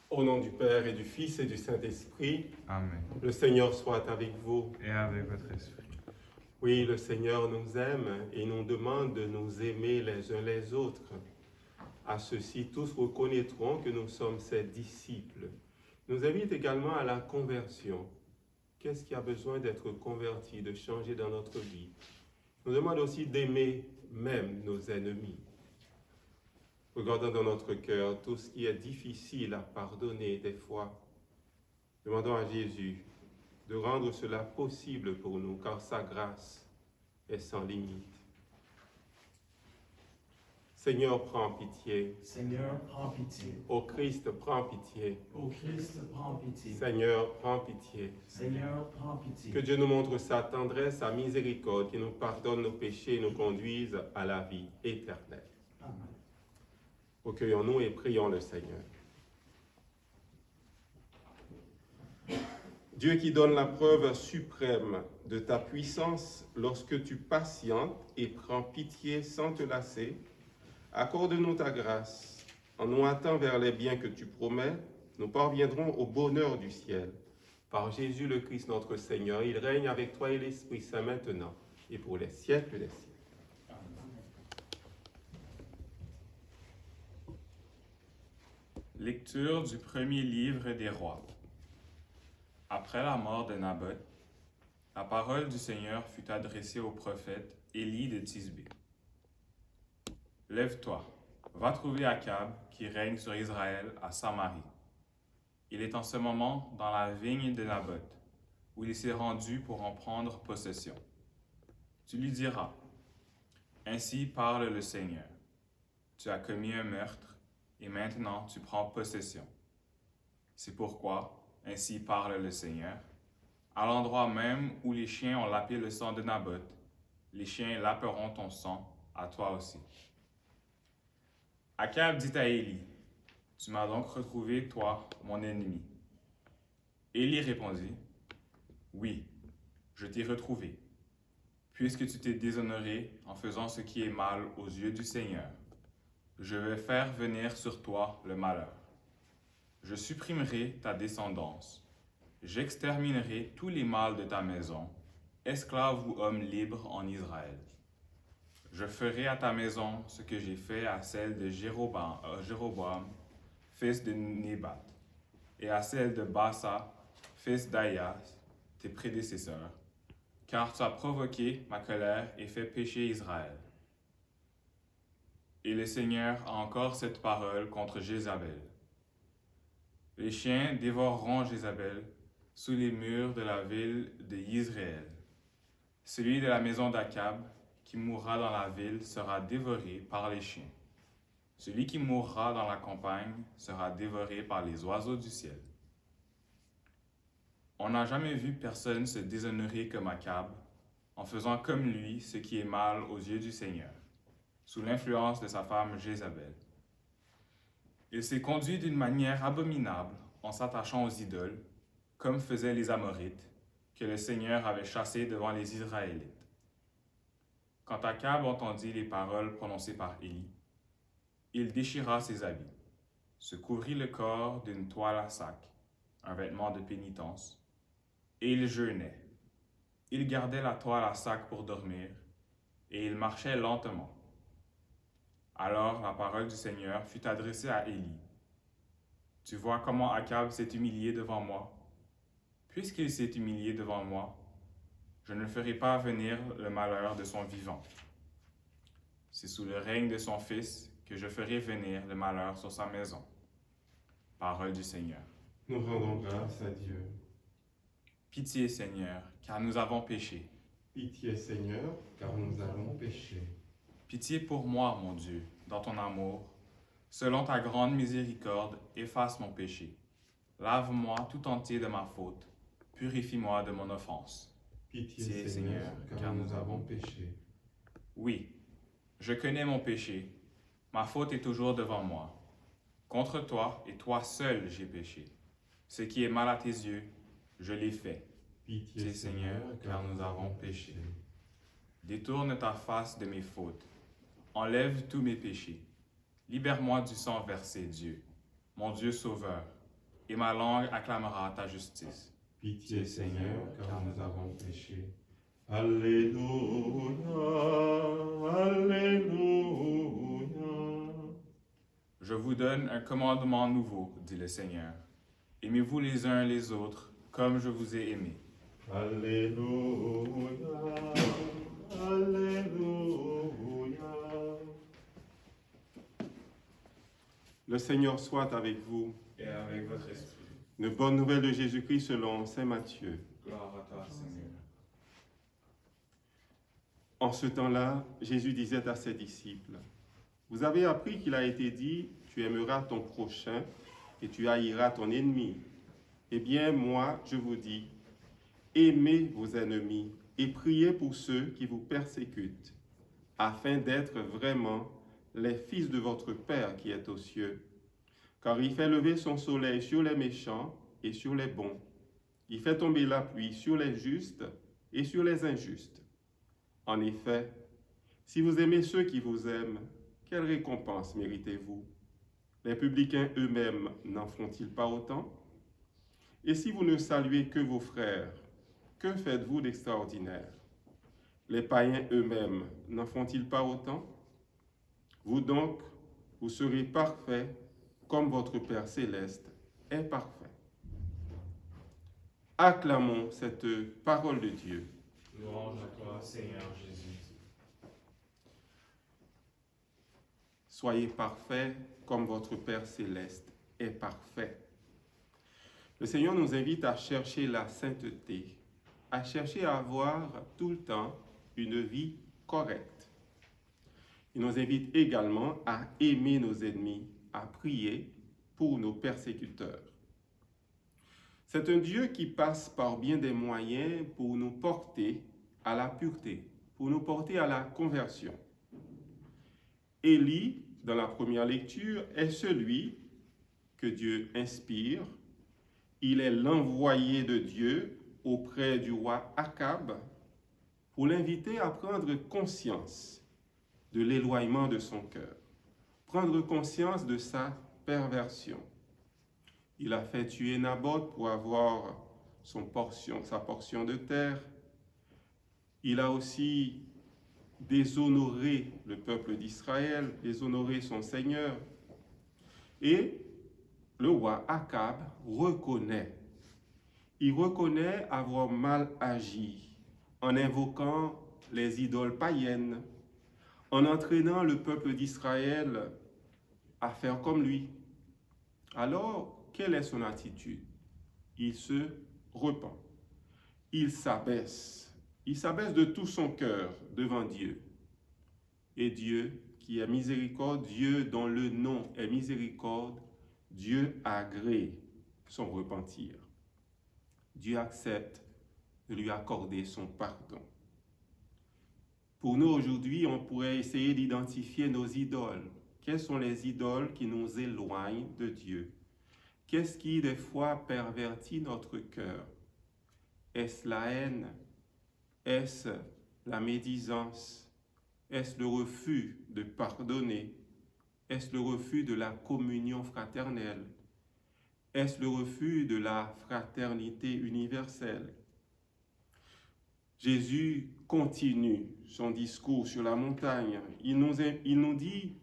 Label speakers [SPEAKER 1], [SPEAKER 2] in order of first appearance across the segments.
[SPEAKER 1] Au nom du Père et du Fils et du Saint-Esprit,
[SPEAKER 2] Amen.
[SPEAKER 1] le Seigneur soit avec vous.
[SPEAKER 2] Et avec votre esprit.
[SPEAKER 1] Oui, le Seigneur nous aime et nous demande de nous aimer les uns les autres. À ceux-ci, tous reconnaîtront que nous sommes ses disciples. Il nous invite également à la conversion. Qu'est-ce qui a besoin d'être converti, de changer dans notre vie? Il nous demande aussi d'aimer même nos ennemis. Regardons dans notre cœur tout ce qui est difficile à pardonner des fois. Demandons à Jésus de rendre cela possible pour nous, car sa grâce est sans limite. Seigneur, prends pitié.
[SPEAKER 3] Seigneur, prends pitié.
[SPEAKER 1] Ô Christ, prends pitié.
[SPEAKER 3] Ô Christ, prends pitié.
[SPEAKER 1] Seigneur, prends pitié.
[SPEAKER 3] Seigneur, prends pitié.
[SPEAKER 1] Que Dieu nous montre sa tendresse, sa miséricorde, qui nous pardonne nos péchés et nous conduise à la vie éternelle.
[SPEAKER 3] Amen.
[SPEAKER 1] Recueillons-nous et prions le Seigneur. Dieu qui donne la preuve suprême de ta puissance lorsque tu patientes et prends pitié sans te lasser, accorde-nous ta grâce. En nous hâtant vers les biens que tu promets, nous parviendrons au bonheur du ciel. Par Jésus le Christ notre Seigneur, il règne avec toi et l'Esprit Saint maintenant et pour les siècles des siècles.
[SPEAKER 2] Lecture du premier livre des rois. Après la mort de Naboth, la parole du Seigneur fut adressée au prophète Élie de Tisbé. Lève-toi, va trouver Akab qui règne sur Israël à Samarie. Il est en ce moment dans la vigne de Naboth, où il s'est rendu pour en prendre possession. Tu lui diras, ainsi parle le Seigneur. Tu as commis un meurtre, et maintenant tu prends possession. C'est pourquoi, ainsi parle le Seigneur, à l'endroit même où les chiens ont lapé le sang de Naboth, les chiens laperont ton sang à toi aussi. Akab dit à Élie, tu m'as donc retrouvé, toi, mon ennemi. Élie répondit, oui, je t'ai retrouvé, puisque tu t'es déshonoré en faisant ce qui est mal aux yeux du Seigneur. Je vais faire venir sur toi le malheur. Je supprimerai ta descendance. J'exterminerai tous les mâles de ta maison, esclaves ou hommes libres en Israël. Je ferai à ta maison ce que j'ai fait à celle de Jéroboam, fils de Nébat, et à celle de Baasa, fils d'Aïas, tes prédécesseurs, car tu as provoqué ma colère et fait pécher Israël. Et le Seigneur a encore cette parole contre Jézabel. Les chiens dévoreront Jézabel sous les murs de la ville de Yisraël. Celui de la maison d'Akab qui mourra dans la ville sera dévoré par les chiens. Celui qui mourra dans la campagne sera dévoré par les oiseaux du ciel. On n'a jamais vu personne se déshonorer comme Akab, en faisant comme lui ce qui est mal aux yeux du Seigneur, sous l'influence de sa femme Jézabel. Il s'est conduit d'une manière abominable en s'attachant aux idoles, comme faisaient les Amorites, que le Seigneur avait chassés devant les Israélites. Quand Akab entendit les paroles prononcées par Élie, il déchira ses habits, se couvrit le corps d'une toile à sac, un vêtement de pénitence, et il jeûnait. Il gardait la toile à sac pour dormir, et il marchait lentement. Alors la parole du Seigneur fut adressée à Élie. Tu vois comment Akab s'est humilié devant moi? Puisqu'il s'est humilié devant moi, je ne ferai pas venir le malheur de son vivant. C'est sous le règne de son fils que je ferai venir le malheur sur sa maison. Parole du Seigneur.
[SPEAKER 1] Nous rendons grâce à Dieu.
[SPEAKER 2] Pitié, Seigneur, car nous avons péché.
[SPEAKER 1] Pitié, Seigneur, car nous avons péché.
[SPEAKER 2] Pitié pour moi, mon Dieu, dans ton amour. Selon ta grande miséricorde, efface mon péché. Lave-moi tout entier de ma faute. Purifie-moi de mon offense.
[SPEAKER 1] Pitié, Seigneur, car nous avons péché.
[SPEAKER 2] Oui, je connais mon péché. Ma faute est toujours devant moi. Contre toi et toi seul j'ai péché. Ce qui est mal à tes yeux, je l'ai fait.
[SPEAKER 1] Pitié,
[SPEAKER 2] Seigneur, car nous avons péché. Détourne ta face de mes fautes. Enlève tous mes péchés. Libère-moi du sang versé, Dieu, mon Dieu sauveur. et ma langue acclamera ta justice.
[SPEAKER 1] Pitié, Seigneur, car nous avons péché. Alléluia, Alléluia.
[SPEAKER 2] Je vous donne un commandement nouveau, dit le Seigneur. Aimez-vous les uns les autres comme je vous ai aimés.
[SPEAKER 1] Alléluia, Alléluia. Le Seigneur soit avec vous.
[SPEAKER 2] Et avec votre esprit.
[SPEAKER 1] Une bonne nouvelle de Jésus-Christ selon saint Matthieu.
[SPEAKER 2] Gloire à toi, Seigneur.
[SPEAKER 1] En ce temps-là, Jésus disait à ses disciples, « Vous avez appris qu'il a été dit, tu aimeras ton prochain et tu haïras ton ennemi. Eh bien, moi, je vous dis, aimez vos ennemis et priez pour ceux qui vous persécutent, afin d'être vraiment les fils de votre Père qui est aux cieux. Car il fait lever son soleil sur les méchants et sur les bons. Il fait tomber la pluie sur les justes et sur les injustes. En effet, si vous aimez ceux qui vous aiment, quelle récompense méritez-vous? Les publicains eux-mêmes n'en font-ils pas autant? Et si vous ne saluez que vos frères, que faites-vous d'extraordinaire? Les païens eux-mêmes n'en font-ils pas autant? Vous donc, vous serez parfaits comme votre Père céleste est parfait. » Acclamons cette parole de Dieu.
[SPEAKER 2] Louange à toi, Seigneur Jésus.
[SPEAKER 1] Soyez parfaits comme votre Père céleste est parfait. Le Seigneur nous invite à chercher la sainteté, à chercher à avoir tout le temps une vie correcte. Il nous invite également à aimer nos ennemis, à prier pour nos persécuteurs. C'est un Dieu qui passe par bien des moyens pour nous porter à la pureté, pour nous porter à la conversion. Élie, dans la première lecture, est celui que Dieu inspire. Il est l'envoyé de Dieu auprès du roi Akab pour l'inviter à prendre conscience de l'éloignement de son cœur, prendre conscience de sa perversion. Il a fait tuer Naboth pour avoir sa portion de terre. Il a aussi déshonoré le peuple d'Israël, déshonoré son Seigneur. Et le roi Akab reconnaît avoir mal agi en invoquant les idoles païennes, en entraînant le peuple d'Israël à faire comme lui. Alors, quelle est son attitude? Il se repent. Il s'abaisse de tout son cœur devant Dieu. Et Dieu, qui est miséricorde, Dieu dont le nom est miséricorde, Dieu agrée son repentir. Dieu accepte de lui accorder son pardon. Pour nous aujourd'hui, on pourrait essayer d'identifier nos idoles. Quelles sont les idoles qui nous éloignent de Dieu? Qu'est-ce qui, des fois, pervertit notre cœur? Est-ce la haine? Est-ce la médisance? Est-ce le refus de pardonner? Est-ce le refus de la communion fraternelle? Est-ce le refus de la fraternité universelle? Jésus continue son discours sur la montagne. Il nous dit,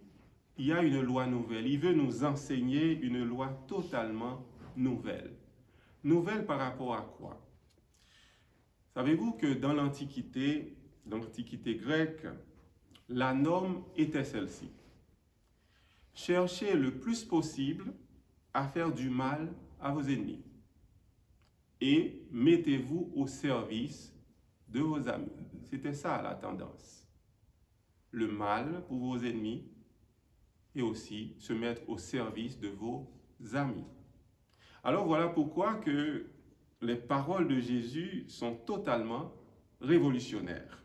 [SPEAKER 1] il y a une loi nouvelle. Il veut nous enseigner une loi totalement nouvelle. Nouvelle par rapport à quoi? Savez-vous que dans l'Antiquité grecque, la norme était celle-ci. Cherchez le plus possible à faire du mal à vos ennemis et mettez-vous au service de vos amis. C'était ça la tendance. Le mal pour vos ennemis et aussi se mettre au service de vos amis. Alors voilà pourquoi que les paroles de Jésus sont totalement révolutionnaires.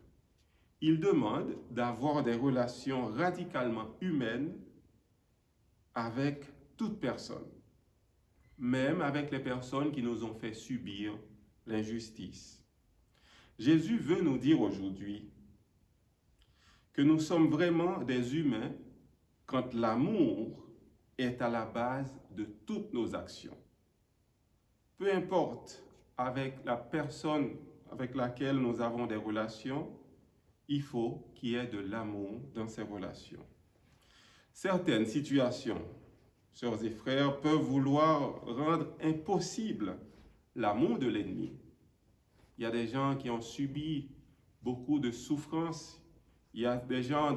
[SPEAKER 1] Il demande d'avoir des relations radicalement humaines avec toute personne, même avec les personnes qui nous ont fait subir l'injustice. Jésus veut nous dire aujourd'hui que nous sommes vraiment des humains quand l'amour est à la base de toutes nos actions. peu importe avec la personne avec laquelle nous avons des relations, il faut qu'il y ait de l'amour dans ces relations. Certaines situations, sœurs et frères, peuvent vouloir rendre impossible l'amour de l'ennemi. Il y a des gens qui ont subi beaucoup de souffrances. Il y a des gens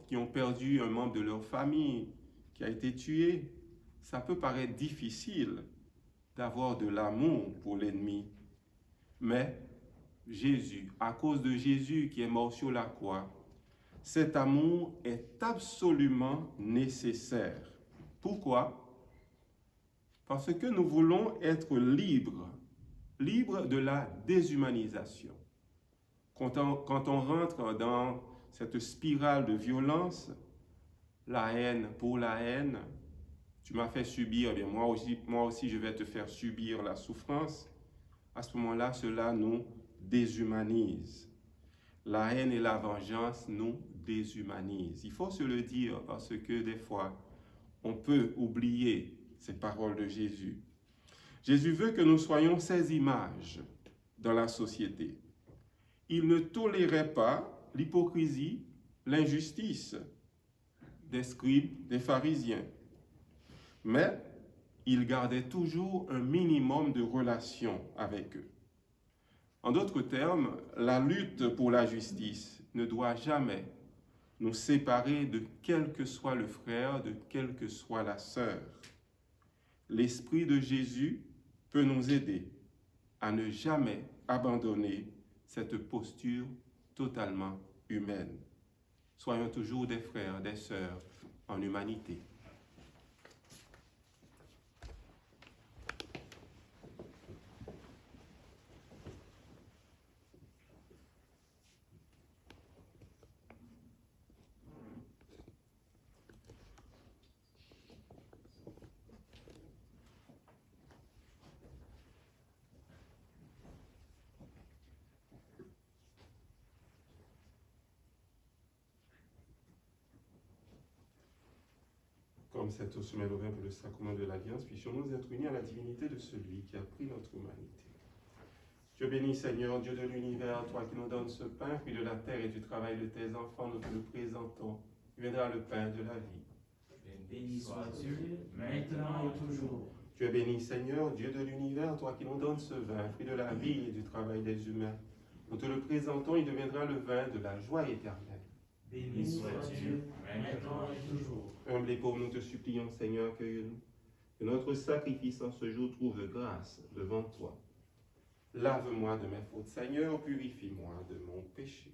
[SPEAKER 1] qui ont perdu un membre de leur famille, qui a été tué. Ça peut paraître difficile d'avoir de l'amour pour l'ennemi. Mais Jésus, à cause de Jésus qui est mort sur la croix, cet amour est absolument nécessaire. Pourquoi? Parce que nous voulons être libres de la déshumanisation. Quand on rentre dans cette spirale de violence, la haine pour la haine, tu m'as fait subir, eh bien moi aussi je vais te faire subir la souffrance. À ce moment-là, cela nous déshumanise. La haine et la vengeance nous déshumanisent. Il faut se le dire parce que des fois, on peut oublier ces paroles de Jésus. Jésus veut que nous soyons ses images dans la société. Il ne tolérait pas l'hypocrisie, l'injustice des scribes, des pharisiens. Mais il gardait toujours un minimum de relation avec eux. En d'autres termes, la lutte pour la justice ne doit jamais nous séparer de quel que soit le frère, de quelle que soit la sœur. L'Esprit de Jésus peut nous aider à ne jamais abandonner cette posture totalement humaine. Soyons toujours des frères, des sœurs en humanité. Comme c'est au sommet le pour le sacrement de l'Alliance, puissions-nous être unis à la divinité de celui qui a pris notre humanité. Dieu béni, Seigneur, Dieu de l'univers, toi qui nous donnes ce pain, fruit de la terre et du travail de tes enfants, nous te le présentons. Il viendra le pain de la vie.
[SPEAKER 3] Béni soit Dieu, maintenant et toujours.
[SPEAKER 1] Tu es béni, Seigneur, Dieu de l'univers, toi qui nous donnes ce vin, fruit de la vie et du travail des humains. Nous te le présentons, il deviendra le vin de la joie éternelle.
[SPEAKER 3] Béni soit Dieu, maintenant et toujours.
[SPEAKER 1] Humbles et pauvres, nous te supplions, Seigneur, accueille-nous. Que notre sacrifice en ce jour trouve grâce devant toi. Lave-moi de mes fautes, Seigneur, purifie-moi de mon péché.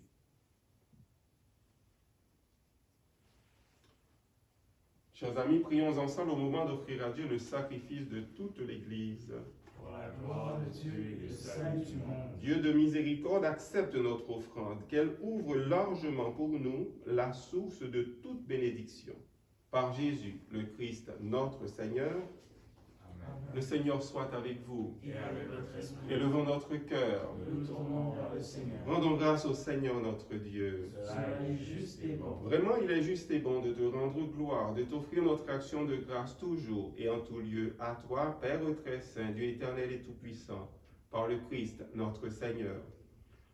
[SPEAKER 1] Chers amis, prions ensemble au moment d'offrir à Dieu le sacrifice de toute l'Église.
[SPEAKER 3] Pour la gloire de Dieu et le salut du monde.
[SPEAKER 1] Dieu de miséricorde, accepte notre offrande, qu'elle ouvre largement pour nous la source de toute bénédiction. Par Jésus, le Christ, notre Seigneur.
[SPEAKER 3] Amen.
[SPEAKER 1] Le Seigneur soit avec vous.
[SPEAKER 3] Et avec votre esprit.
[SPEAKER 1] Élevons notre cœur.
[SPEAKER 3] Nous nous tournons vers le Seigneur.
[SPEAKER 1] Rendons grâce au Seigneur notre Dieu.
[SPEAKER 3] Cela est juste et bon.
[SPEAKER 1] Vraiment, il est juste et bon de te rendre gloire, de t'offrir notre action de grâce toujours et en tout lieu à toi, Père très saint, Dieu éternel et tout-puissant, par le Christ, notre Seigneur.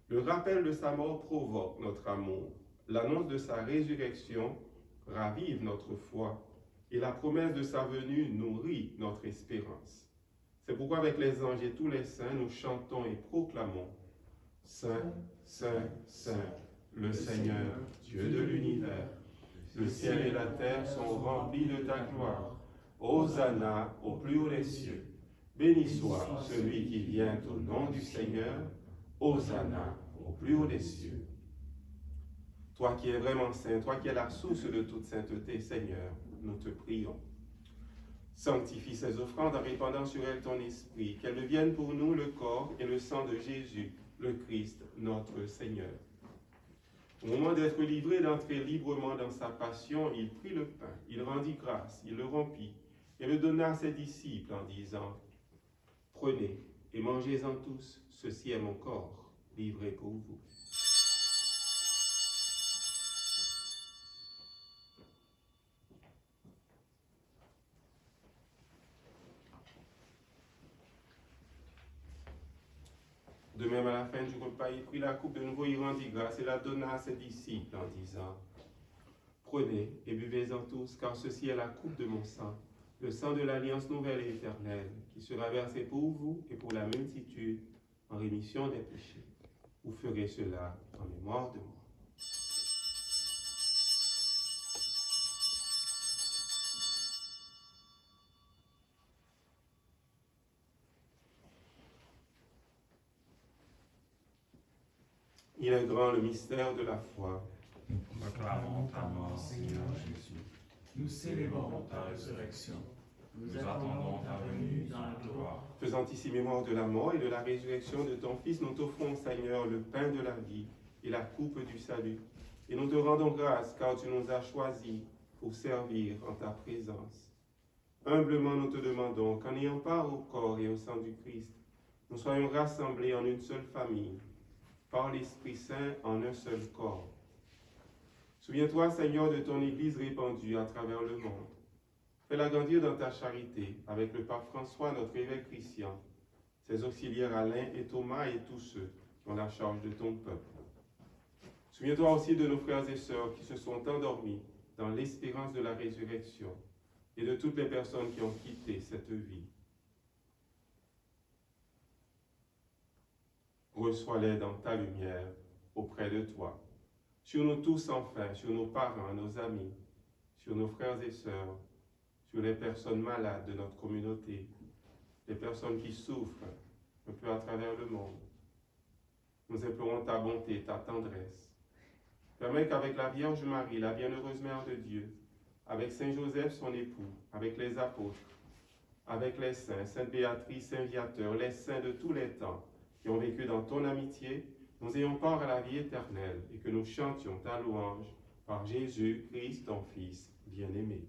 [SPEAKER 1] Le rappel de sa mort provoque notre amour. L'annonce de sa résurrection ravive notre foi. Et la promesse de sa venue nourrit notre espérance. C'est pourquoi avec les anges et tous les saints, nous chantons et proclamons « Saint, Saint, Saint, le Seigneur, Dieu de l'univers. Le ciel et la terre sont remplis de ta gloire. Hosanna au plus haut des cieux. Béni soit celui qui vient au nom du Seigneur. Hosanna au plus haut des cieux. » Toi qui es vraiment saint, toi qui es la source de toute sainteté, Seigneur, nous te prions. Sanctifie ces offrandes en répandant sur elles ton esprit, qu'elles deviennent pour nous le corps et le sang de Jésus, le Christ, notre Seigneur. Au moment d'être livré, d'entrer librement dans sa passion, il prit le pain, il rendit grâce, il le rompit et le donna à ses disciples en disant « Prenez et mangez-en tous, ceci est mon corps, livré pour vous. » même à la fin du repas, il prit la coupe de nouveau, il rendit grâce et la donna à ses disciples en disant, prenez et buvez-en tous, car ceci est la coupe de mon sang, le sang de l'alliance nouvelle et éternelle, qui sera versé pour vous et pour la multitude en rémission des péchés. Vous ferez cela en mémoire de moi. Il est grand le mystère de la foi.
[SPEAKER 3] Nous proclamons ta mort, Seigneur Jésus. Nous célébrons ta résurrection. Nous attendons ta venue dans la gloire.
[SPEAKER 1] Faisant ici mémoire de la mort et de la résurrection de ton Fils, nous t'offrons, Seigneur, le pain de la vie et la coupe du salut. Et nous te rendons grâce car tu nous as choisis pour servir en ta présence. Humblement, nous te demandons qu'en ayant part au corps et au sang du Christ, nous soyons rassemblés en une seule famille, par l'Esprit Saint en un seul corps. Souviens-toi, Seigneur, de ton Église répandue à travers le monde. Fais-la grandir dans ta charité, avec le pape François, notre évêque Christian, ses auxiliaires Alain et Thomas et tous ceux qui ont la charge de ton peuple. Souviens-toi aussi de nos frères et sœurs qui se sont endormis dans l'espérance de la résurrection et de toutes les personnes qui ont quitté cette vie. Reçois-les dans ta lumière auprès de toi. Sur nous tous enfin, sur nos parents, nos amis, sur nos frères et sœurs, sur les personnes malades de notre communauté, les personnes qui souffrent un peu à travers le monde. Nous implorons ta bonté, ta tendresse. Permets qu'avec la Vierge Marie, la bienheureuse Mère de Dieu, avec Saint Joseph, son époux, avec les apôtres, avec les saints, Sainte Béatrice, Saint Viateur, les saints de tous les temps, qui ont vécu dans ton amitié, nous ayons part à la vie éternelle et que nous chantions ta louange par Jésus-Christ, ton Fils bien-aimé.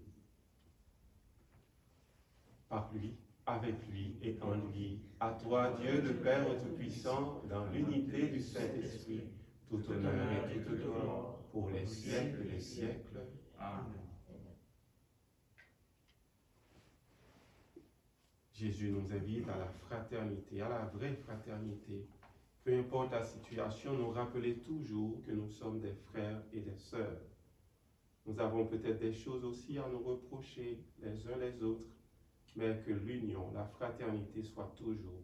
[SPEAKER 1] Par lui, avec lui et en lui, à toi, Dieu le Père Tout-Puissant, dans l'unité du Saint-Esprit, tout honneur et toute gloire pour les siècles des siècles. Amen. Jésus nous invite à la fraternité, à la vraie fraternité. Peu importe la situation, nous rappeler toujours que nous sommes des frères et des sœurs. Nous avons peut-être des choses aussi à nous reprocher les uns les autres, mais que l'union, la fraternité soit toujours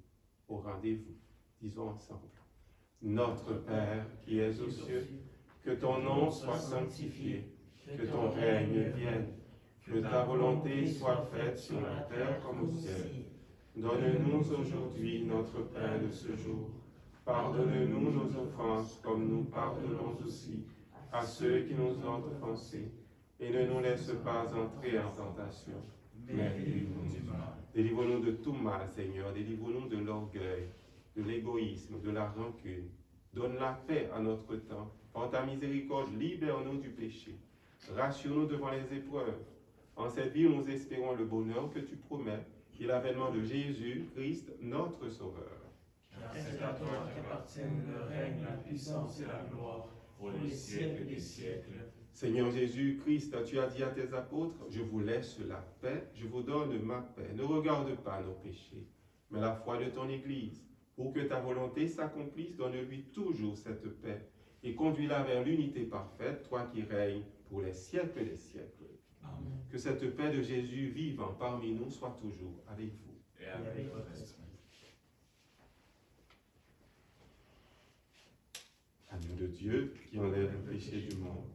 [SPEAKER 1] au rendez-vous. Disons ensemble. Notre Père qui es aux cieux, que ton nom soit sanctifié, que ton règne vienne, que ta volonté soit faite sur la terre comme au ciel. Donne-nous aujourd'hui notre pain de ce jour. Pardonne-nous nos offenses comme nous pardonnons aussi à ceux qui nous ont offensés. Et ne nous laisse pas entrer en tentation, mais délivre-nous du mal. Délivre-nous de tout mal, Seigneur. Délivre-nous de l'orgueil, de l'égoïsme, de la rancune. Donne la paix à notre temps. Par ta miséricorde, libère-nous du péché. Rassure-nous devant les épreuves. En cette vie, nous espérons le bonheur que tu promets et l'avènement de Jésus-Christ, notre Sauveur.
[SPEAKER 3] Car c'est à toi qu'appartiennent le règne, la puissance et la gloire, pour les siècles des siècles.
[SPEAKER 1] Seigneur Jésus-Christ, tu as dit à tes apôtres, je vous laisse la paix, je vous donne ma paix. Ne regarde pas nos péchés, mais la foi de ton Église. Pour que ta volonté s'accomplisse, donne-lui toujours cette paix et conduis-la vers l'unité parfaite, toi qui règnes pour les siècles des siècles.
[SPEAKER 3] Amen.
[SPEAKER 1] Que cette paix de Jésus vivant parmi nous soit toujours avec vous.
[SPEAKER 3] Et avec votre esprit.
[SPEAKER 1] Agneau de Dieu qui enlève le péché du monde,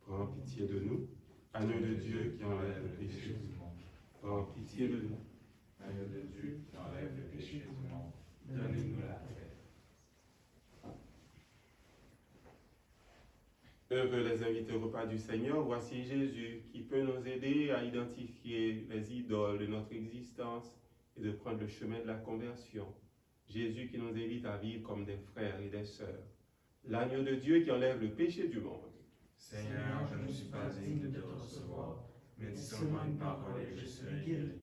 [SPEAKER 1] prends pitié de nous. Agneau de Dieu qui enlève le péché du monde, prends pitié de nous.
[SPEAKER 3] Agneau de Dieu qui enlève le péché du monde, donnez-nous la paix.
[SPEAKER 1] Heureux les invités au repas du Seigneur, voici Jésus qui peut nous aider à identifier les idoles de notre existence et de prendre le chemin de la conversion. Jésus qui nous invite à vivre comme des frères et des sœurs. L'agneau de Dieu qui enlève le péché du monde.
[SPEAKER 3] Seigneur, je ne suis pas digne de te recevoir, mais dis seulement une parole et je serai guéri.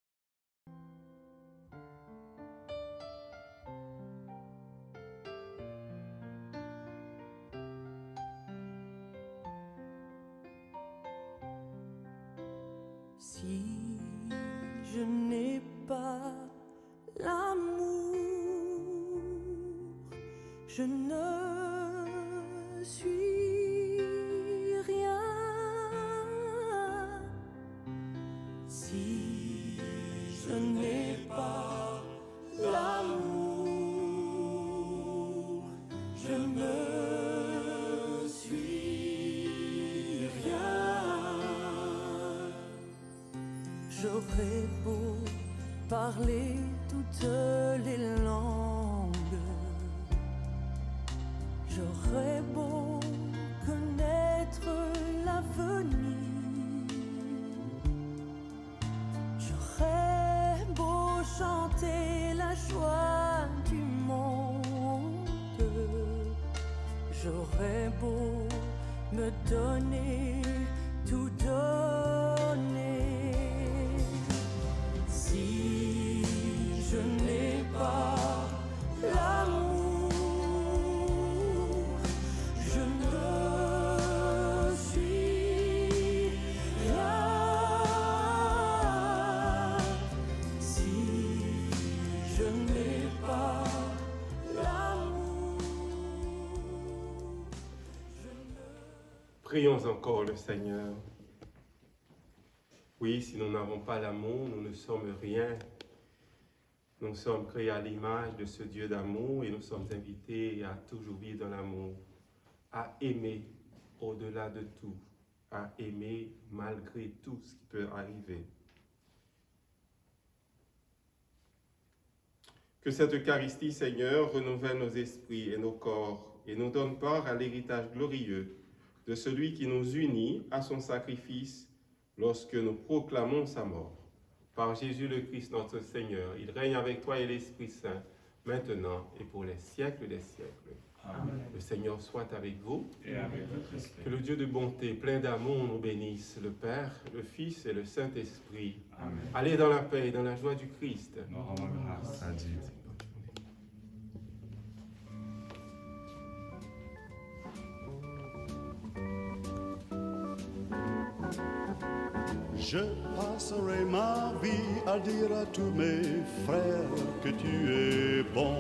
[SPEAKER 4] Si je n'ai pas l'amour, je ne suis rien. Si je n'ai pas l'amour, je ne suis rien. J'aurais beau parler toutes les langues, j'aurais beau connaître l'avenir, j'aurais beau chanter la joie du monde, j'aurais beau me donner, tout donner. Si je n'ai pas l'amour, je ne suis rien. Si je n'ai pas l'amour,
[SPEAKER 1] Prions encore le Seigneur. Oui, si nous n'avons pas l'amour, nous ne sommes rien. Nous sommes créés à l'image de ce Dieu d'amour et nous sommes invités à toujours vivre dans l'amour, à aimer au-delà de tout, à aimer malgré tout ce qui peut arriver. Que cette Eucharistie, Seigneur, renouvelle nos esprits et nos corps et nous donne part à l'héritage glorieux de celui qui nous unit à son sacrifice lorsque nous proclamons sa mort. Par Jésus le Christ notre Seigneur, il règne avec toi et l'Esprit Saint, maintenant et pour les siècles des siècles.
[SPEAKER 3] Amen.
[SPEAKER 1] Le Seigneur soit avec vous.
[SPEAKER 3] Et avec votre esprit.
[SPEAKER 1] Que le Dieu de bonté, plein d'amour, nous bénisse, le Père, le Fils et le Saint-Esprit.
[SPEAKER 3] Amen.
[SPEAKER 1] Allez dans la paix et dans la joie du Christ.
[SPEAKER 3] Nous rendons grâce à Dieu.
[SPEAKER 5] Je passerai ma vie à dire à tous mes frères que tu es bon,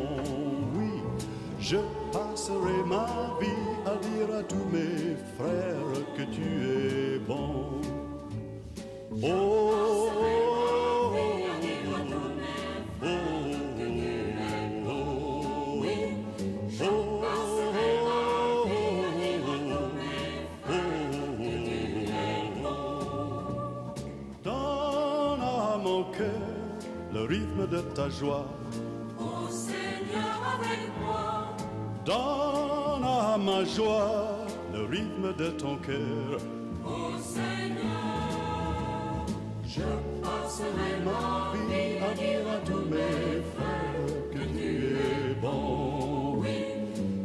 [SPEAKER 5] oui. Je passerai ma vie à dire à tous mes frères que tu es bon. Oh, oh, oh, donne à mon cœur le rythme de ta joie.
[SPEAKER 4] ô Seigneur avec moi,
[SPEAKER 5] Donne à ma joie le rythme de ton cœur.
[SPEAKER 4] ô Seigneur.
[SPEAKER 5] Je passerai ma vie à dire à tous mes frères que tu es bon. Oui,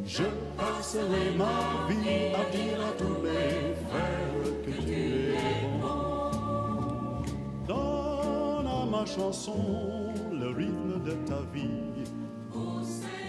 [SPEAKER 5] je passerai ma vie à dire à tous mes frères que tu es bon. Donne à ma chanson le rythme de ta vie.
[SPEAKER 4] Ô Seigneur